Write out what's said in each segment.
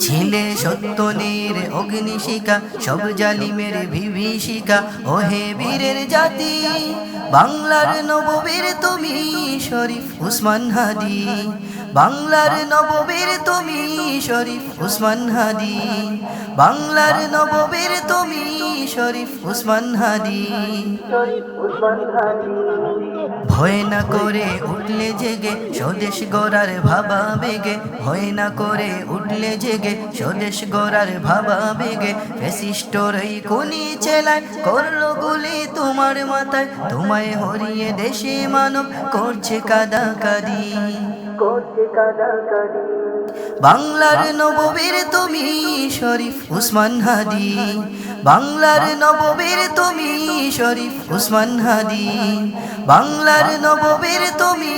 ছিলে সত্যনের অগ্নিশিখা, সব জালিমের বিভীষিকা। ওহে বীরের জাতি, বাংলার নববীর তুমি শরীফ উসমান হাদি। বাংলার নববীর তুমি শরীফ উসমান হাদি। বাংলার নববীর তুমি শরীফ উসমান হাদি। ভয় না করে উঠলে জেগে স্বদেশ গড়ার ভাবা বেগে। ভয় না করে উঠলে জেগে স্বদেশ গড়ার ভাবা বেগে। ফ্যাসিস্টর এই খুনি চেলায় করলো গুলি তোমার মাথায়। তোমায় হরিয়ে দেশে মানব করছে কাদাকাদি। বাংলার নববীর তুমি শরীফ উসমান হাদি। বাংলার নববীর তুমি শরীফ উসমান হাদি। বাংলার নববীর তুমি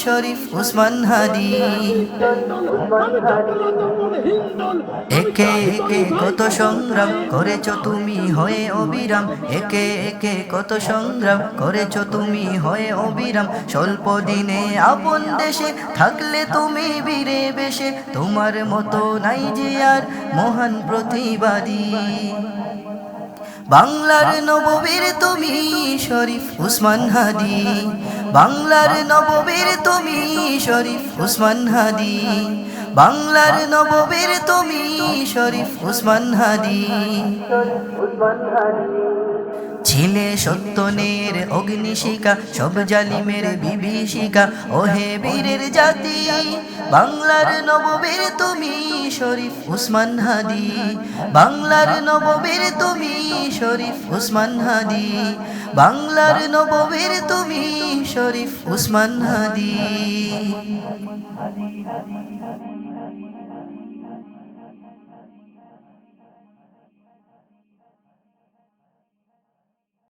শরীফ উসমান হাদি। একে একে কত সংগ্রাম করেছো তুমি হয়ে অবিরাম। একে একে কত সংগ্রাম করেছো তুমি হয়ে অবিরাম। স্বল্প দিনে আপন দেশে থাকলে তুমি বীরে বেশে। তোমার মতো নাই যে আর মহান প্রতিবাদী। বাংলার নববীর তুমি শরীফ উসমান হাদি। বাংলার নববীর তুমি শরীফ উসমান হাদি। বাংলার নববীর তুমি শরীফ উসমান হাদি। ছিলে সত্যনের অগ্নিশিখা, সব জালিমের বিভীষিকা। ওহে বীরের জাতি, বাংলার নববীর তুমি শরীফ উসমান হাদি। বাংলার নববীর তুমি শরীফ উসমান হাদি। বাংলার নববীর তুমি শরীফ উসমান হাদি।